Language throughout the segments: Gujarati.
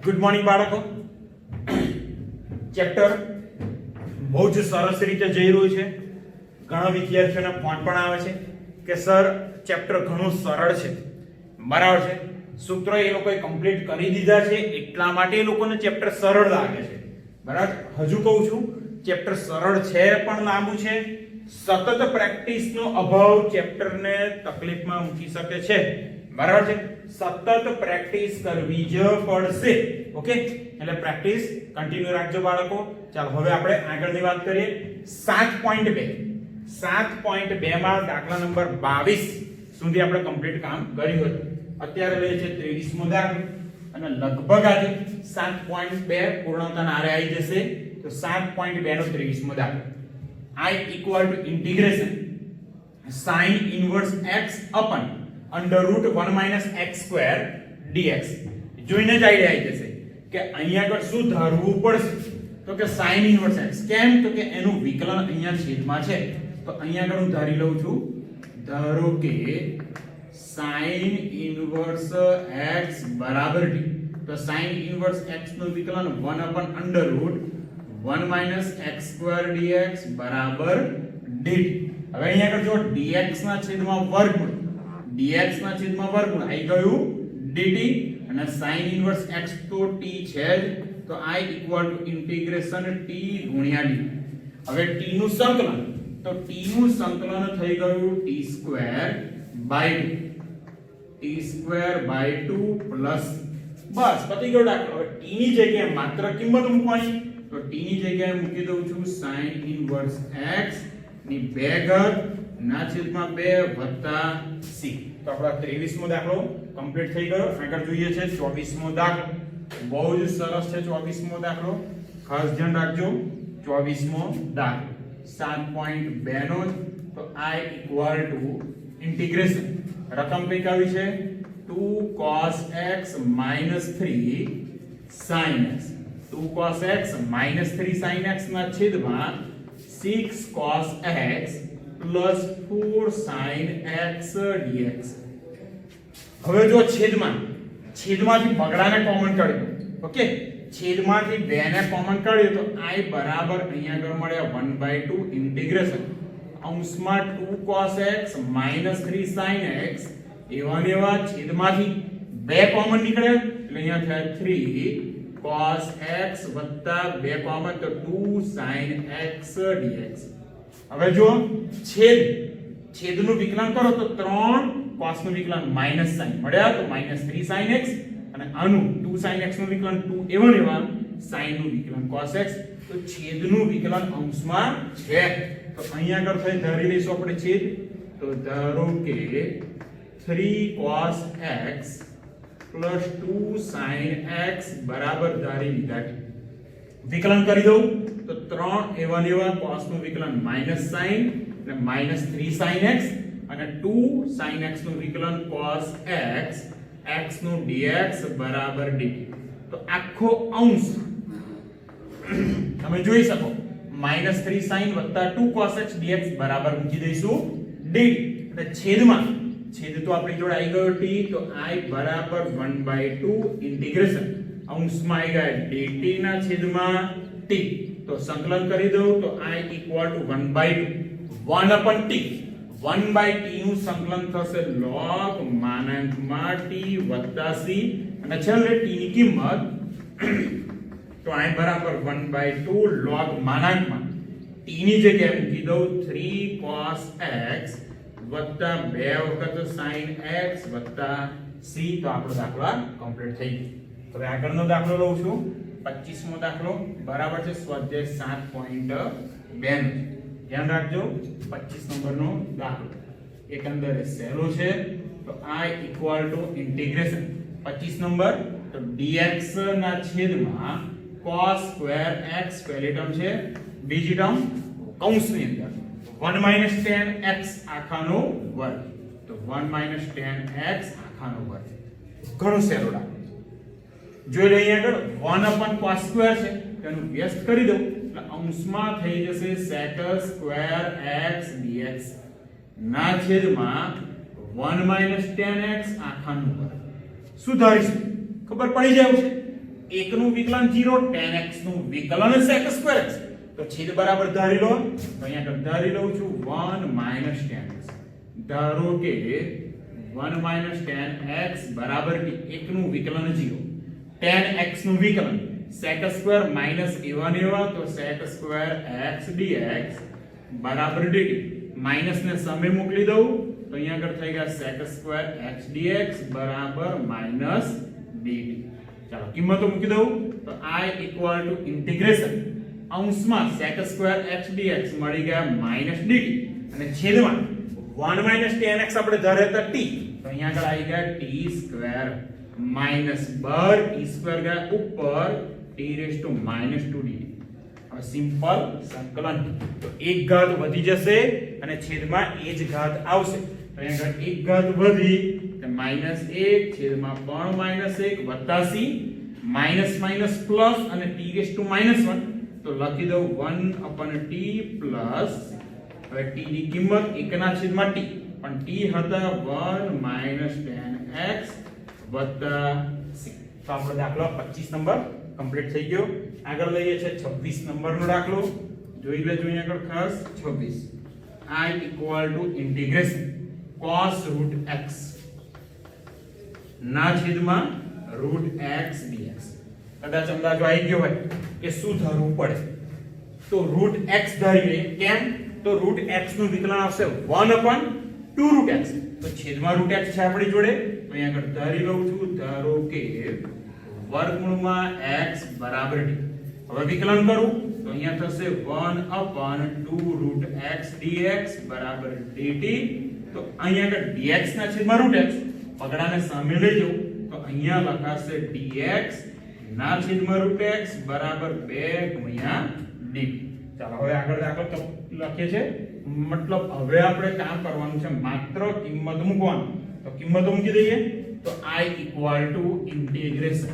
ગુડ મોર્નિંગ બાળકો. ચેપ્ટર બહુ જ સરસ રીતે જઈ રહ્યું છે. ઘણા વિદ્યાર્થીઓના ફોન પણ આવે છે કે સર ચેપ્ટર ઘણું સરળ છે, બરાબર છે. સૂત્રો એ લોકોએ કમ્પ્લીટ કરી દીધા છે એટલા માટે એ લોકોને ચેપ્ટર સરળ લાગે છે, બરાબર. હજુ કહું છું ચેપ્ટર સરળ છે પણ લાંબુ છે. સતત પ્રેક્ટિસનો અભાવ ચેપ્ટરને તકલીફમાં મૂકી શકે છે, બરાબર છે. સતત પ્રેક્ટિસ કરવી જ પડશે. ઓકે, એટલે પ્રેક્ટિસ કન્ટિન્યુ રાખજો બાળકો. ચાલો હવે આપણે આગળની વાત કરીએ. 7.2 માં દાખલા નંબર 22 સુધી આપણે કમ્પ્લીટ કામ કર્યું હતું. અત્યારે લે છે 23મો દાખલો અને લગભગ આજે 7.2 પૂર્ણતાના આરે આવી જશે. તો 7.2 નો 23મો દાખલો. I equal to integration sin inverse x upon under root 1 minus x square dx. જોઈને જ આઈડિયા આવી જશે કે અહીંયા આગળ શું ધારવું પડશે. તો કે sin inverse x. કેમ? તો કે એનું વિકલન અહીંયા છેદમાં છે. તો અહીંયા આગળ હું ધારી લઉં છું, ધારો કે sin inverse x બરાબર d. તો sin inverse x નું વિકલન 1 upon under root 1 minus x square dx બરાબર dt. હવે અહીંયા આગળ જો dx ના છેદમાં વર્ગમૂળ, dx ના છેદમાં વર્ગમૂળ આવી ગયું dt અને sin inverse x તો t છે જ. તો I equal to integration t ગુણ્યા d. હવે t નું સંકલન, તો t નું સંકલન થઈ ગયું t square by 2 પ્લસ બસ પતી ગયો દાખલો. હવે t ની જગ્યાએ માત્ર કિંમત મૂકવાની. તો t ની જગ્યાએ મૂકી દઉં છું sin inverse x ની 2 ઘાત ના છેદમાં 2 વત્તા c. તો આપણા 23મો દાખલો કમ્પ્લીટ થઈ ગયો. આગળ જોઈએ છે 24મો દાખલો. બહુ જ સરસ છે 24મો દાખલો, ખાસ ધ્યાન રાખજો. 24મો દાખલો 7.2 નો. તો I equal to integration રકમ કઈ આવી છે 2 cos x minus 3 sin x. 2 cos x minus 3 sin x ના છેદમાં 6 cos x plus 4 sin x dx. હવે જો છેદમાંથી બગડાને કોમન કાઢ્યો. ઓકે, છેદમાંથી 2 ને કોમન કાઢ્યો તો I બરાબર અહીંયા આગળ મળ્યા 1/2 ઇન્ટિગ્રેશન અંશમાં 2 cos x minus 3 sin x એવા છેદમાંથી 2 કોમન નીકળ્યા એટલે અહીંયા થાય 3 cos x વત્તા 2 કોમન તો 2 sin x dx. હવે જો છેદનું વિકલન કરો તો 3 cos નું વિકલન માઈનસ sin મળ્યા તો -3 sin x અને આનું 2 sin x નું વિકલન 2 એવા sin નું વિકલન cos x. તો છેદનું વિકલન અંશમાં છે. તો અહીંયા આગળ થઈ ધારી લઈશું આપણે છેદ. તો ધારો કે 3 cos x plus 2 sin x બરાબર ધારી લીધા. વિકલન કરી દઉં તો 3 એવા cos નું વિકલન -sin એટલે -3 sin x અને 2 sin x નું વિકલન cos x x નું dx બરાબર dt. તો આખો અંશ તમે જોઈ શકો -3 sin વત્તા 2 cos x dx બરાબર મૂકી દઈશું dt. એટલે છેદ તો આપણી જોડે આવી ગયો t. તો I બરાબર 1/2 ઇન્ટિગ્રેશન અંશમાં આવી ગયા dt ના છેદમાં t. તો સંકલન કરી દઉં તો I equal to 1/2 1 upon t. 1/t નું સંકલન થશે log માનાંકમાં t વત્તા c અને છેલ્લે t ની કિંમત તો I બરાબર 1/2 log માનાંકમાં t ની જગ્યાએ મૂકી દઉં 3 cos x વત્તા 2 વખત sin x વત્તા c. તો આપણો દાખલો કમ્પ્લીટ થઈ ગયો. હવે આગળનો દાખલો લઉં છું 25મો દાખલો. બરાબર છે, સ્વાધ્યાય 7.2 નો. ધ્યાન રાખજો 25 નંબરનો દાખલો એકંદરે સહેલો છે. તો I equal to integration 25 number. તો dx ના છેદમાં cos square x પહેલી ટર્મ છે, બીજી ટર્મ કૌંસની અંદર 1 minus tan x આખાનો વર્ગ. તો 1 minus tan x આખાનો વર્ગ. ઘણો સહેલો દાખલો. જોઈ લઈએ આગળ 1 upon cos square છે તેનું વ્યસ્ત કરી દઉં એટલે અંશમાં થઈ જશે sec square x dx ના છેદમાં 1 minus tan x આખાનો વર્ગ. સુધારીશું ખબર પડી જાય છે 1 નું વિકલન 0, tan x નું વિકલન sec² x. તો છેદ બરાબર ધારી લો, તો અહીંયા આગળ ધારી લઉં છું 1 - tan x. ધારો કે 1 - tan x બરાબર કે 1 નું વિકલન 0, tan x નું વિકલન sec² માઈનસ a1 a1, તો sec² x dx બરાબર dt. માઈનસ ને સામે મોકલી દઉં તો અહીંયા આગળ થઈ ગયા sec² x dx બરાબર માઈનસ dt. ચાલો કિંમતો મૂકી દઉં તો I ઇક્વલ ટુ ઇન્ટિગ્રેશન અંશમાં sec² x dx મળી ગયા માઈનસ dt અને છેદમાં 1 - tan x આપણે ધારે હતા t, તો અહીંયા આગળ આવી ગયા t² માઈનસ બર t² ગયા ઉપર t રેઝ ટુ -2 dt. હવે સિમ્પલ સંકલન, તો એક ઘાત વધી જશે અને છેદમાં એ જ ઘાત આવશે. તો અહીંયા આગળ એક ઘાત વધી તો -1 છેદમાં પણ -1 વત્તા c માઈનસ માઈનસ પ્લસ અને t રેઝ ટુ -1, તો લખી દઉં 1/t પ્લસ. હવે t ની કિંમત 1 ના છેદમાં t, પણ t હતા 1 - tan x વત્તા c. તો આપણો દાખલો 25 નંબર કમ્પ્લીટ થઈ ગયો. આગળ લઈએ છે 26 નંબરનો દાખલો. જોઈ લેજો અહીંયા આગળ ખાસ 26. I equal to integration cos √x ના છેદમાં √x dx. કદાચ અંદાજો આવી ગયો હોય કે શું ધારવું પડે, તો √x ધારી લઈએ. કેમ? તો √x નું વિકલન આવશે 1/2√x. તો છેદમાં √x છે આપણી જોડે, તો અહીંયા આગળ ધારી લઉં છું. ધારો કે વર્ગમૂળમાં x બરાબર t. હવે વિકલન કરું તો અહીંયા થશે 1/2√x dx બરાબર dt. તો અહીંયા આગળ dx ના છેદમાં √x, પગડાને સામે લઈ જાઉં તો અહીંયા લખાશે dx ના છેદમાં √x બરાબર 2 dt. ચાલો હવે આગળ દાખલો લખીએ છે. મતલબ હવે આપણે કામ કરવાનું છે, માત્ર કિંમત મૂકવાનું. તો કિંમતો મૂકી દઈએ તો I equal to integration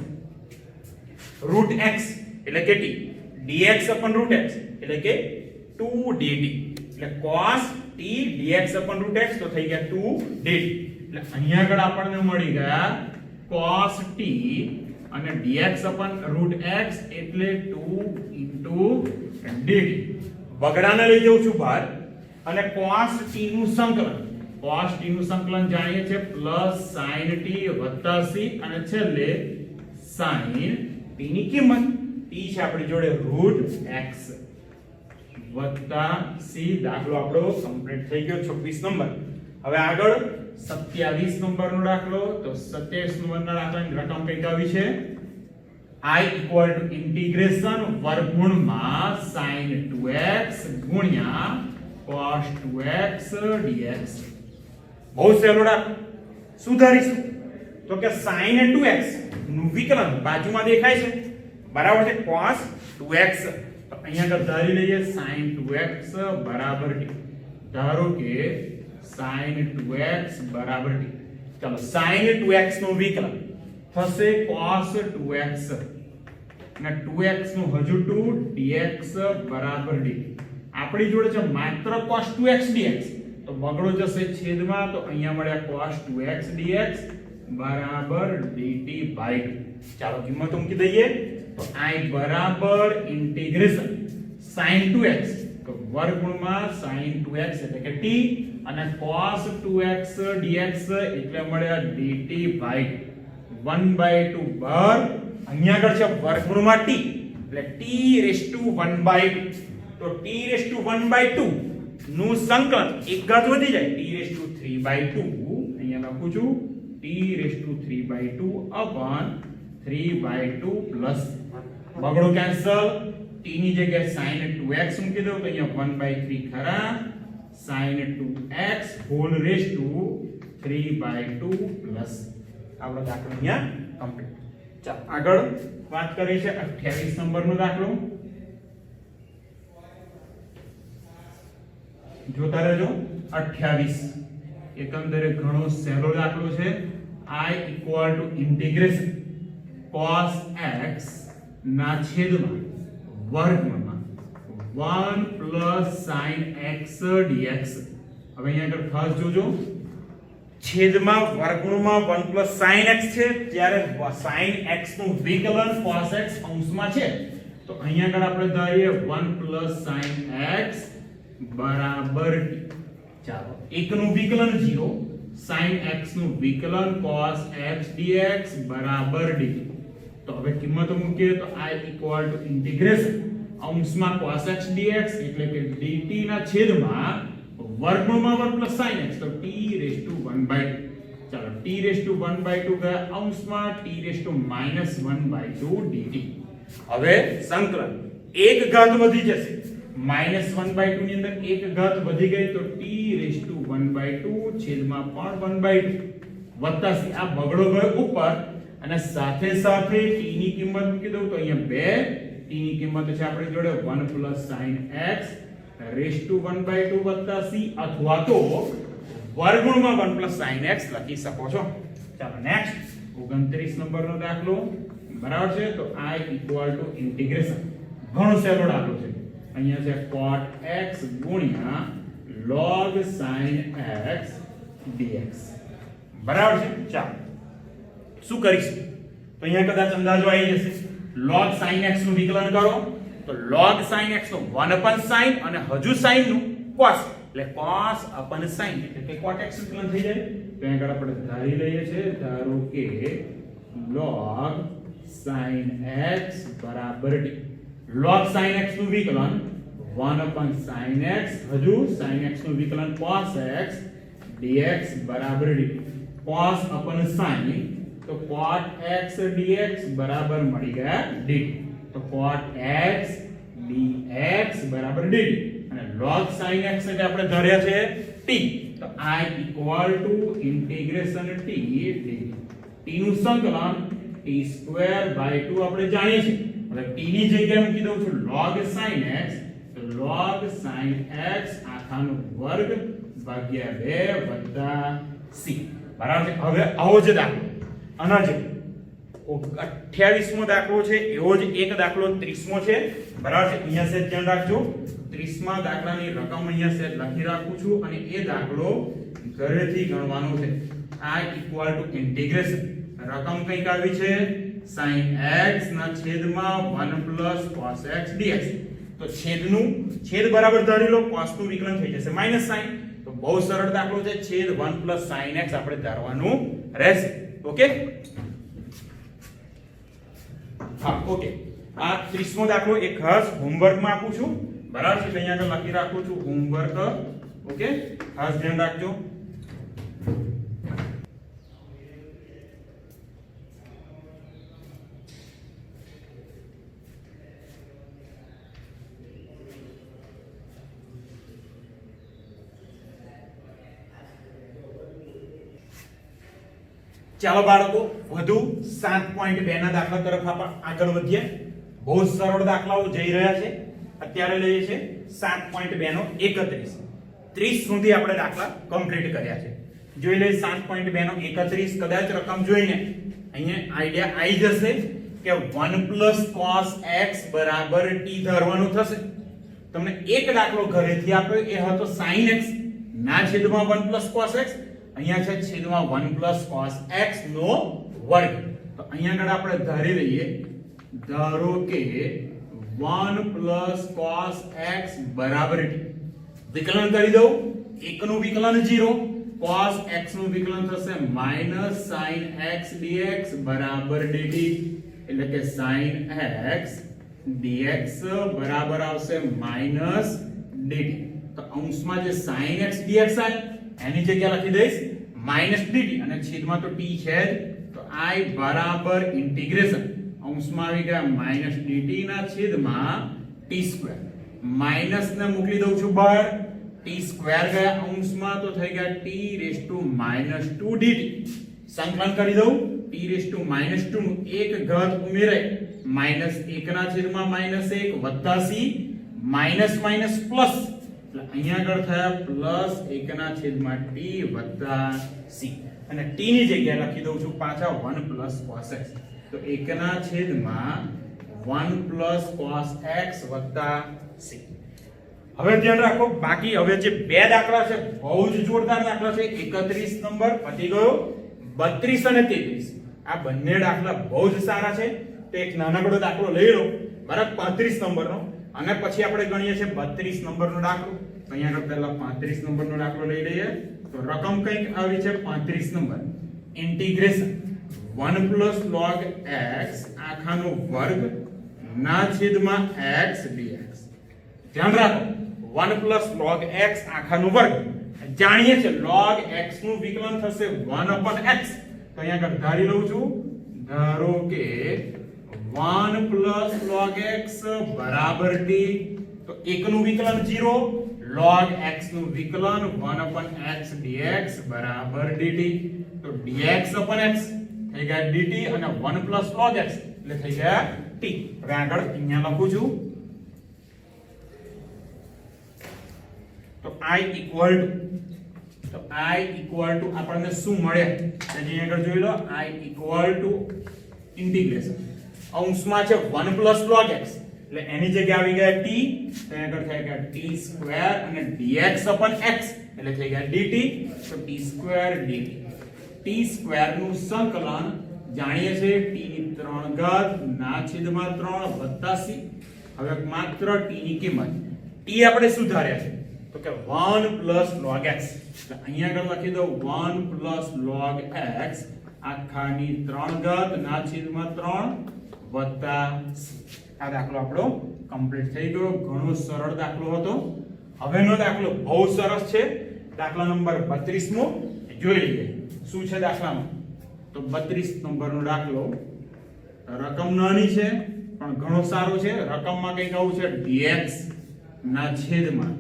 √x એટલે કે t dx √x એટલે કે 2 dt. એટલે cos t dx √x તો થઈ ગયા 2 dt. એટલે અહીંયા આગળ આપણને મળી ગયા cos t અને dx √x એટલે 2 dt. બગડાને લઈ જાઉં છું બહાર અને cos t નું સંકલન, cos t નું સંકલન જાણીએ છે પ્લસ sin t વત્તા c અને છેલ્લે sin t ની કિંમત t છે આપણી જોડે √x વત્તા c. દાખલો આપણો કમ્પ્લીટ થઈ ગયો 26 નંબર. હવે આગળ 27 નંબરનો દાખલો. તો 27 નંબરના દાખલાની રકમ કઈક આવી છે. I ઇક્વલ ટુ ઇન્ટિગ્રેશન વર્ગમૂળમાં sin 2x ગુણ્યા cos 2x dx. બહુ સહેલો દાખલો. શું ધારીશું? તો કે sin 2x નું વિકલન બાજુમાં દેખાય છે બરાબર છે cos 2x. તો અહીંયા આગળ ધારી લઈએ sin 2x બરાબર t. ધારો કે sin 2x બરાબર t. ચાલો sin 2x નું વિકલન થશે cos 2x અને 2x નું હજુ 2 dx બરાબર dt. આપણી જોડે છે માત્ર cos 2x dx, તો બગડો જશે છેદમાં, તો અહીંયા મળ્યા cos 2x dx બરાબર dt by 2. ચાલો કિંમતો મૂકી દઈએ તો I બરાબર ઇન્ટિગ્રેશન sin 2x તો વર્ગમૂળમાં sin 2x એટલે કે t અને cos 2x dx એટલે મળ્યા dt by 1/2 બર. અહીંયા આગળ છે વર્ગમૂળમાં t એટલે t રેઝ ટુ 1/2. તો t રેઝ ટુ 1/2 નું સંકલન એક ઘાત વધી જાય t રેઝ ટુ 3/2. અહીંયા લખું છું t raise to 3/2 upon 3/2 plus બગડો કેન્સલ. t ની જગ્યાએ sin 2x મૂકી દઉં તો અહીંયા 1/3 ખરા sin 2x whole raise to 3/2 plus. આપણો દાખલો અહીંયા કમ્પ્લીટ. ચાલો આગળ વાત કરીએ છે 28 નંબરનો દાખલો. જોતા રહેજો 28 એકંદરે ઘણો સહેલો દાખલો છે. I equal to integration cos x ના છેદમાં વર્ગમૂળમાં 1 sin x dx. હવે અહીંયા આગળ ખાસ જોજો છેદમાં વર્ગમૂળમાં 1 sin x છે, ત્યારે sin x નું વિકલન cos x અંશમાં છે, તો અહીંયા આગળ આપણે ધારીએ 1 sin x બરાબર t. ચાલો, એકનું વિકલન 0, sin x નું વિકલન cos x dx બરાબર dt. તો હવે કિંમતો મૂકીએ તો I ઇક્વલ ટુ ઇન્ટિગ્રેશન અંશમાં cos x dx એટલે કે dt ના છેદમાં વર્ગમૂળમાં 1 sin x, તો t raised to 1/2. ચાલો, t raised to 1/2 ગયા અંશમાં t raised to -1/2 dt. હવે સંકલન એક ઘાત વધી જશે, -1/2 ની અંદર એક ઘાત વધી ગઈ તો t raised to 1/2 છેદમાં પણ 1/2 વત્તા c. આ બગડો ગયો ઉપર અને સાથે સાથે t ની કિંમત મૂકી દઉં તો અહીંયા 2, t ની કિંમત છે આપણી જોડે 1 sin x raised to 1/2 વત્તા c, અથવા તો વર્ગમૂળમાં 1 sin x લખી શકો છો. ચાલો નેક્સ્ટ 29 નંબરનો દાખલો બરાબર છે. તો I ઇક્વલ ટુ ઇન્ટિગ્રેશન, ઘણો સહેલો દાખલો છે. અહીંયા છે cot x ગુણ્યા log sin x dx બરાબર છે. ચાલો શું કરીશું તો અહીંયા કદાચ અંદાજો આવી જશે. log sin x નું વિકલન કરો તો log sin x નું 1 sin અને હજુ sin નું cos, એટલે cos upon sin એટલે કે cot x વિકલન થઈ જાય. તો અહીંયા આગળ આપણે ધારી લઈએ છે, ધારો કે log sin x બરાબર t. log sin x નું વિકલન 1 sin x, હજુ sin x નું વિકલન cos x dx બરાબર dt. cos upon sin તો cot x dx બરાબર મળી ગયા dt. તો cot x dx બરાબર dt અને log sin x એટલે આપણે ધર્યા છે t. તો I equal to integration t dt. t નું સંકલન t²/2 આપણે જાણીએ છીએ. હવે t ની જગ્યાએ મૂકી દઉં છું log sin x, તો log sin x આખાનો વર્ગ ભાગ્યા 2 વત્તા c બરાબર છે. હવે આવો જ દાખલો આના જે 28મો દાખલો છે એવો જ એક દાખલો 30મો છે બરાબર છે. અહીંયા છે ધ્યાન રાખજો, 30મા દાખલાની રકમ અહીંયા છે લખી રાખું છું અને એ દાખલો ઘરેથી ગણવાનો છે. I ઇક્વલ ટુ ઇન્ટિગ્રેશન, રકમ કંઈક આવી છે sin x ના છેદમાં 1 cos x dx. તો છેદ બરાબર ધારી લો, cos નું વિકલન થઈ જશે -sin. તો બહુ સરળ દાખલો છે, છેદ 1 sin x આપણે ધારવાનું રહેશે. ઓકે, હા ઓકે. આ 30મો દાખલો એક ખાસ હોમવર્કમાં આપું છું બરાબર છે. અહીંયા આગળ લખી રાખું છું હોમવર્ક. ઓકે, ખાસ ધ્યાન રાખજો. ચાલો બાળકો, વધુ 7.2 ના દાખલા તરફ આપણે આગળ વધીએ. બહુ સરળ દાખલાઓ જઈ રહ્યા છે. અત્યારે લઈએ છે 7.2 નો 31. 30 સુધી આપણે દાખલા કમ્પ્લીટ કર્યા છે. જોઈ લઈએ 7.2 નો 31. કદાચ રકમ જોઈને અહીંયા આઈડિયા આવી જશે કે 1 cos x બરાબર t ધારવાનું થશે. તમને એક દાખલો ઘરેથી આપ્યો, એ હતો sin x ના છેદમાં 1 cos x. અહીંયા છે છેદમાં 1 cos x નો વર્ગ. તો અહીંયા આગળ આપણે ધારી લઈએ, ધારો કે 1 cos x બરાબર t. વિકલન કરી દઉં, એકનું વિકલન 0, cos x નું વિકલન થશે -sin x dx બરાબર dt. એટલે કે sin x dx બરાબર આવશે -dt. તો અંશમાં જે sin x dx આવે એની જગ્યા લખી દઈશ -dt અને છેદમાં તો t છે જ. તો I બરાબર ઇન્ટિગ્રેશન અંશમાં આવી ગયા -dt ના છેદમાં t². માઈનસ ને મોકલી દઉં છું બહાર, t² ગયા અંશમાં તો થઈ ગયા t raised to -2 dt. સંકલન કરી દઉં, t raised to -2 નું એક ઘાત ઉમેરાય, -1 ના છેદમાં -1 વત્તા c માઈનસ પ્લસ, એટલે અહીંયા આગળ થયા +1 ના છેદમાં t વત્તા c અને t ની જગ્યાએ લખી દઉં છું પાછા 1 cos x. તો 1 ના છેદમાં 1 cos x વત્તા c. હવે ધ્યાન રાખો, બાકી હવે જે બે દાખલા છે બહુ જ જોરદાર દાખલા છે. 31 નંબર પતી ગયો, 32 અને 33 આ બંને દાખલા બહુ જ સારા છે. તો એક નાનકડો દાખલો લઈ લો બરાબર 35 નંબરનો, અને પછી આપણે ગણીએ છીએ 32 નંબરનો દાખલો. તો અહીંયા આગળ પહેલા 35 નંબરનો દાખલો લઈ લઈએ. તો રકમ કંઈક આવી છે 35 નંબર. ઇન્ટિગ્રેશન 1 + log x આખાનો વર્ગ ના છેદમાં x dx. ધ્યાન રાખો, 1 + log x આખાનો વર્ગ જાણીએ છે log x નું વિકલન થશે 1/x. તો અહીંયા આગળ ધારી લઉં છું, ધારો કે 1 + log x બરાબર t. તો 1 નું વિકલન 0, log x નું વિકલન 1/x dx બરાબર dt. તો dx/x થઈ ગયા dt અને 1 + log x એટલે થઈ ગયા t. હવે આગળ અહીંયા લખું છું, તો i equal to આપણને શું મળે અહીં આગળ જોઈ લો. i equal to ઇન્ટિગ્રેશન અંશમાં છે 1 + log x એટલે એની જગ્યાએ આવી ગયા t, તો અહીં આગળ થઈ ગયા t² અને dx/x એટલે થઈ ગયા dt. તો t² dt, t² નું સંકલન જાણીએ છે t ની 3 ઘાત ના છેદમાં 3 વત્તા c. હવે માત્ર t ની કિંમત t આપણે શું ધાર્યા છે તો કે 1 + log x. એટલે અહીંયા આગળ લખી દો 1 + log x આખાની 3 ઘાત ના છેદમાં 3 વત્તા c. આ દાખલો આપણો કમ્પ્લીટ થઈ ગયો. ઘણો સરળ દાખલો હતો. હવેનો દાખલો બહુ સરસ છે. દાખલા નંબર 32 મો જોઈ લઈએ શું છે દાખલામાં. તો 32 નંબરનો દાખલો, રકમ નાની છે પણ ઘણો સારો છે. રકમમાં કંઈક આવું છે dx ના છેદમાં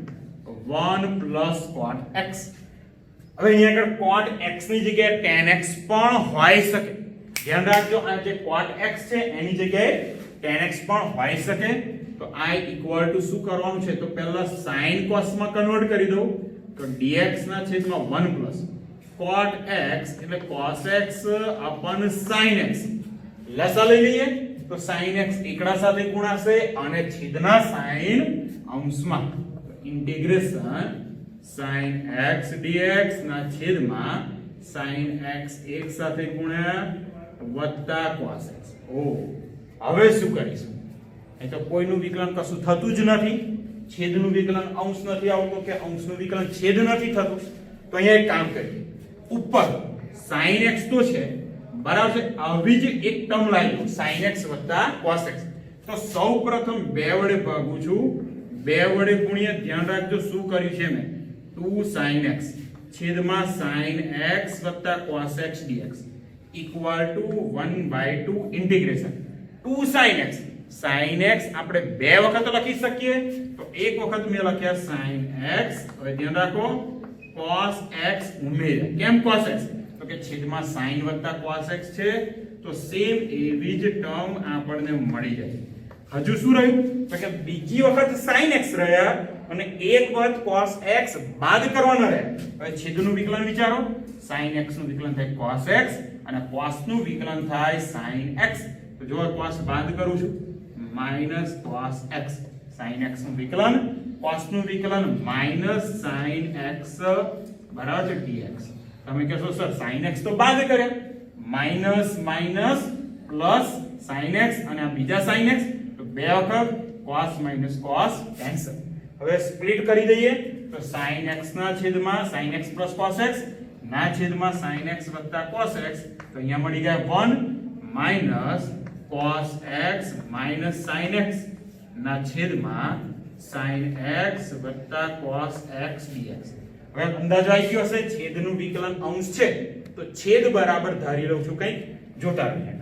1 + cot x. હવે અહીંયા આગળ cot x ની જગ્યાએ tan x પણ હોઈ શકે. ધ્યાન રાખજો, આ જે cot x છે એની જગ્યાએ tan x પણ હોઈ શકે. તો i equal to શું કરવાનું છે તો પહેલા sin cos માં કન્વર્ટ કરી દઉં. તો dx ના છેદમાં 1 + cot x એટલે cos x / sin x. લસા લઈ લઈએ તો sin x એકડા સાથે ગુણાશે અને છેદના sin અંશમાં. ઇન્ટિગ્રેશન sin x dx ના છેદમાં sin x એક સાથે ગુણ્યા વત્તા cos x. હવે શું કરીશું? અહીં તો કોઈનું વિકલન કશું થતું જ નથી. છેદનું વિકલન અંશ નથી આવતું કે અંશનું વિકલન છેદ નથી થતું. તો અહીંયા એક કામ કરીએ, ઉપર sin x તો છે બરાબર છે, આવી જ એક ટર્મ લાવી દો sin x + cos x. તો સૌપ્રથમ 2 વડે ભાગું છું, 2 વડે ગુણ્યા. ધ્યાન રાખજો શું કર્યું છે મેં 2 sin x છેદમાં sin x + cos x dx equal to 1/2 integration 2 sin x. sin x આપણે 2 વખત લખી શકીએ. તો એક વખત મેં લખ્યા sin x. હવે ધ્યાન રાખો cos x ઉમેર્યા. કેમ cos x? તો કે છેદમાં sin + cos x છે. તો સેમ એવી જ ટર્મ આપણને મળી જાય. હજુ શું રહ્યું તો કે બીજી વખત sin x રહ્યા અને એક વખત cos x બાદ કરવાના રહ્યા. હવે છેદનું વિકલન વિચારો, sin x નું વિકલન થાય cos x અને cos નું વિકલન થાય sin x. તો જો cos બાદ કરું છું -cos x, sin x નું વિકલન, cos નું વિકલન -sin x બરાબર છે dx. તમે કહેશો સર sin x તો બાદ કર્યા, minus minus plus sin x અને આ બીજા sin x. તો બે વખત cos - cos કેન્સલ. હવે સ્પ્લિટ કરી દઈએ તો sin x ના છેદમાં sin x + cos x ના છેદમાં sin x + cos x. તો અહીંયા મળી ગયા 1 - cos x - sin x ના છેદમાં sin x + cos x dx. હવે અંદાજો આવી ગયો હશે, છેદનું વિકલન અંશ છે તો છેદ બરાબર ધારી લઉં છું કંઈક જોતા રહીએ.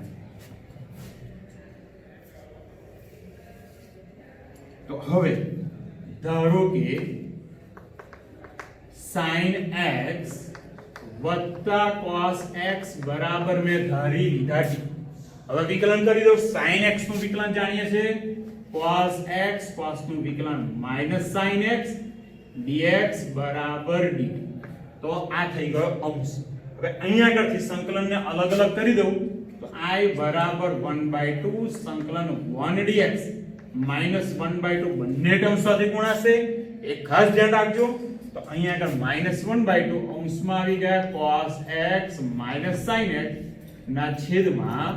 તો હવે ધારો કે sin x + cos x બરાબર મેં ધારી લીધા છે. હવે વિકલન કરી દો. sin x નું વિકલન જાણીએ છે cos x, cos નું વિકલન -sin x dx બરાબર dt. તો આ થઈ ગયો અંશ. હવે અહીંયા આગળથી સંકલનને અલગ અલગ કરી દઉં તો i બરાબર 1/2 સંકલન 1 dx -1/2 બંને ટર્મ સાથે ગુણાશે. એક ખાસ ધ્યાન રાખજો. તો અહીંયા આગળ -1/2 અંશમાં આવી ગયા cos x - sin x ના છેદમાં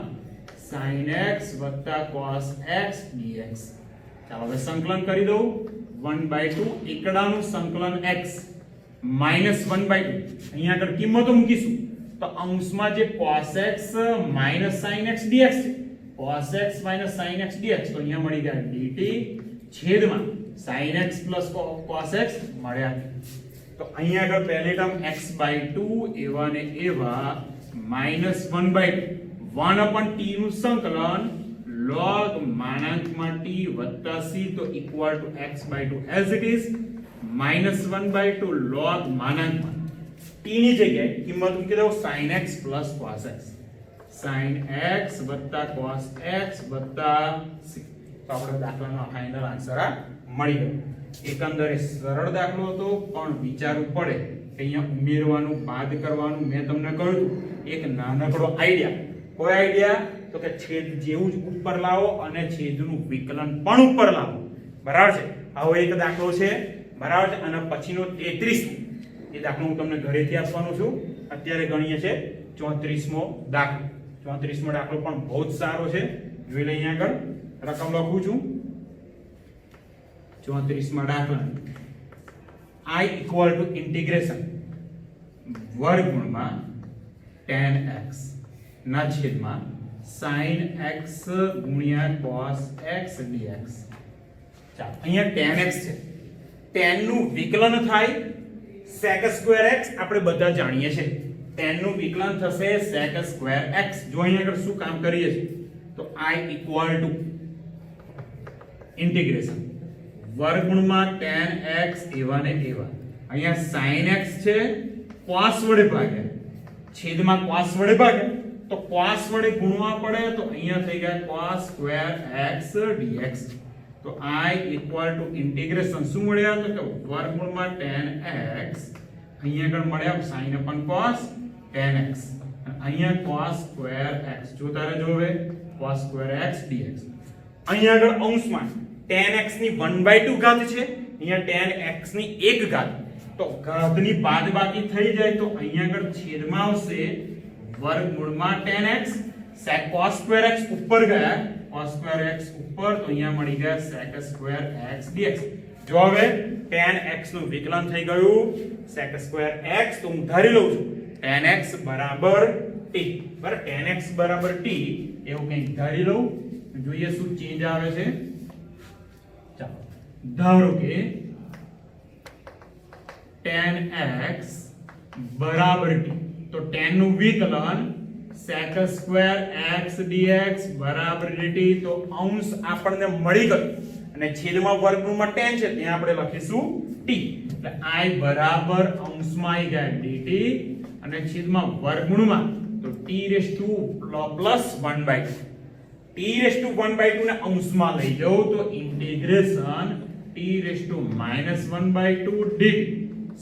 sin x + cos x dx. ચાલો હવે સંકલન કરી દઉં. 1/2 એકડાનું સંકલન x -1/2 અહીંયા આગળ કિંમતો મૂકીશું. તો અંશમાં જે cos x - sin x dx છે, cos x - sin x dx, તો અહીંયા મળી ગયા dt છેદમાં sin x + cos x મળ્યા. તો અહીંયા આગળ પહેલી ટર્મ x/2 એવા ને એવા -1/2 1/t નું સંકલન log માનાંકમાં t વત્તા c તો equal to x/2 as it is -1/2 log માનાંકમાં t ની જગ્યાએ કિંમત મૂકી દઉં sin x + cos x, sin x + cos x + c. તો આપણે દાખલાનો ફાઇનલ આન્સર આ મળી ગયો. એકંદરે સરળ દાખલો હતો, પણ વિચારવું પડે કે અહીંયા ઉમેરવાનું બાદ કરવાનું. મેં તમને કહ્યું એક નાનકડો આઈડિયા. કોઈ આઈડિયા? તો કે છેદ જેવું જ ઉપર લાવો અને છેદનું વિકલન પણ ઉપર લાવો. બરાબર છે. હવે એક દાખલો છે, બરાબર છે, અને પછીનો 33 એ દાખલો હું તમને ઘરેથી આપવાનો છું. અત્યારે ગણીએ છે 34મો દાખલો. 34મો દાખલો પણ બહુ જ સારો છે. જોઈ લઈએ આગળ. રકમ લખું છું. 34મા દાખલા I equal to integration વર્ગમૂળમાં tan x ના છેદમાં sin x ગુણ્યા cos x dx. ચાલો અહીંયા tan x છે. tan નું વિકલન થાય sec² x. આપણે બધા જાણીએ છીએ tan નું વિકલન થશે sec² x. જો અહીંયા આગળ શું કામ કરીએ છીએ તો I equal to integration વર્ગમૂળમાં tan x એવા ને એવા. અહીંયા sin x છે, cos વડે ભાગ્યા, છેદમાં cos વડે ભાગ્યા, તો cos વડે ગુણવા પડે તો અહીંયા થઈ ગયા cos² x dx. તો I equal to integration શું મળ્યા તો કે વર્ગમૂળમાં tan x, અહીંયા આગળ મળ્યા sin upon cos tan x, અહીંયા cos² x. જો તારે જોવે cos² x dx. અહીંયા આગળ અંશમાં tan x ની 1/2 ઘાત છે, અહીંયા tan x ની 1 ઘાત. તો ઘાતની બાદબાકી થઈ જાય તો અહીંયા આગળ છેદમાં આવશે વર્ગમૂળમાં tan x. sec cos² x ઉપર ગયા, cos² x ઉપર, તો અહીંયા મળી ગયા sec² x dx. જો હવે tan x નું વિકલન થઈ ગયું sec² x. તો હું ધારી લઉં છું tan x બરાબર t. બરાબર, tan x બરાબર t એવું કંઈક ધારી લઉં. જોઈએ શું ચેન્જ આવે છે. ચાલો ધારો કે tan x બરાબર t. તો tan નું વિકલન sec² x dx બરાબર dt. તો અંશ આપણને મળી ગયો અને છેદમાં વર્ગમૂળમાં tan છે ત્યાં આપણે લખીશું t. એટલે I બરાબર અંશમાં આવી ગયા dt અને છેદમાં વર્ગમૂળમાં તો t⁻1/2. t⁻1/2 ને અંશમાં લઈ જાઓ તો ઇન્ટિગ્રેશન t⁻1/2 dt.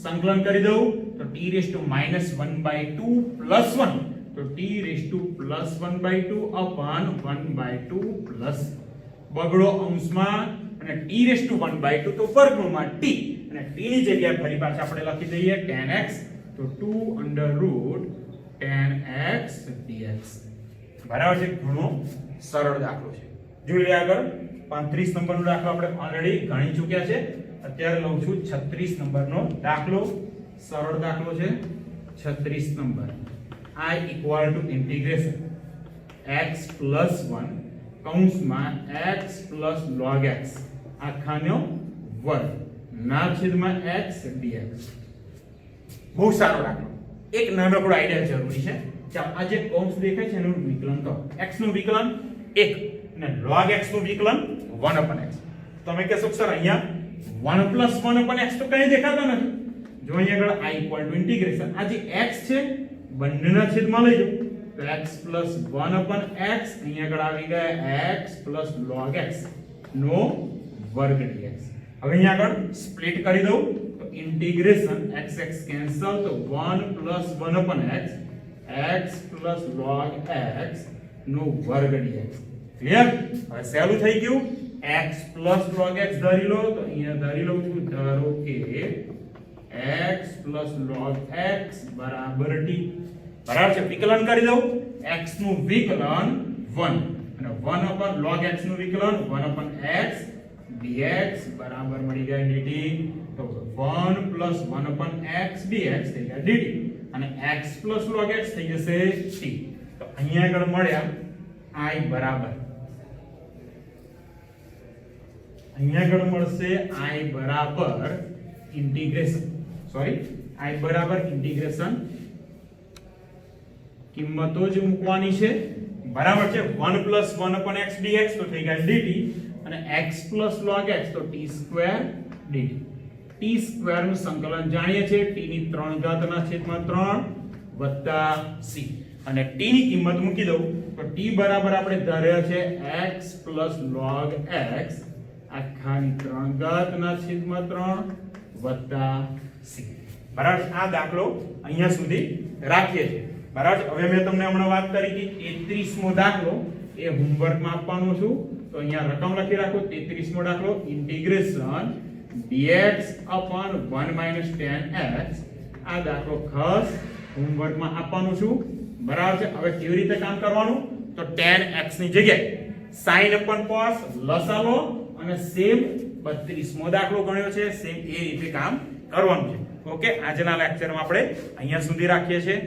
સંકલન કરી દઉં તો t⁻1/2 + 1 તો t⁻1/2 upon 1/2 plus બગડો અંશમાં અને t⁻1/2 તો વર્ગમૂળમાં t અને t ની જગ્યાએ ફરી પાછા આપણે લખી દઈએ tan x. તો 2√tan x dx. બરાબર છે. ઘણો સરળ દાખલો છે. જોઈ લે આગળ. 35 નંબરનો દાખલો આપણે ઓલરેડી ગણી ચૂક્યા છે. અત્યારે લઉં છું 36 નંબરનો દાખલો. સરળ દાખલો છે. 36 number I equal to integration x plus 1 કૌંસમાં x plus log x આખાનો વર્ગ ના છેદમાં x dx. બહુ સારો દાખલો. એક નાનકડો આઈડિયા જરૂરી છે. ચાલો આ જે કૌંસ દેખાય છે એનું વિકલન કરો. x નું વિકલન 1 અને log x નું વિકલન 1/x. તમે કહેશો સર અહીંયા 1 + 1/x તો કંઈ દેખાતો નથી. જો અહીંયા આગળ I equal to integration આ જે x છે બંનેના છેદમાં લઈ જાઓ તો x + 1/x. અહીંયા આગળ આવી ગયા x + log x નો વર્ગ dx. હવે અહીંયા આગળ સ્પ્લિટ કરી દઉં તો ઇન્ટિગ્રેશન x x કેન્સલ તો 1 + 1/x x + log x નો વર્ગ dx. ક્લિયર? હવે સહેલું થઈ ગયું. x plus log x ધારી લો તો અહીંયા ધારી લઉં છું ધારો કે x plus log x બરાબર t બરાબર છે વિકલન કરી દઉં x નું વિકલન 1 અને 1 upon log x નું વિકલન 1 upon x dx બરાબર મળી જાય dt તો 1 plus 1 upon x dx થઈ ગયા dt અને x plus log x થઈ જશે t તો અહીંયા આગળ મળ્યા I બરાબર અહીંયા આગળ મળશે I બરાબર ઇન્ટિગ્રેશન I બરાબર ઇન્ટિગ્રેશન કિંમતો જ મૂકવાની છે બરાબર છે 1 plus 1 upon x dx તો થઈ ગયા dt અને x plus log x તો t square dt t square નું સંકલન જાણીએ છીએ t ની 3 ઘાતના છેદમાં 3 વત્તા c અને t ની કિંમત મૂકી દઉં તો t બરાબર આપણે ધાર્યા છે x plus log x આખાની 3 ઘાતના છેદમાં 3 વત્તા c બરાબર આ દાખલો અહીંયા સુધી રાખીએ છીએ બરાબર હવે મેં તમને હમણાં વાત કરી કે 33મો દાખલો એ હોમવર્કમાં આપવાનો છું તો અહીંયા રકમ લખી રાખો 33મો દાખલો integration dx upon 1 minus 10x આ દાખલો ખાસ હોમવર્કમાં આપવાનું છું બરાબર છે હવે કેવી રીતે કામ કરવાનું તો 10x ની જગ્યાએ sin upon cos લસા લો અને સેમ 32મો દાખલો ગણ્યો છે સેમ એ રીતે કામ કરવાનું છે ઓકે આજના લેક્ચરમાં આપણે અહીંયા સુધી રાખીએ છીએ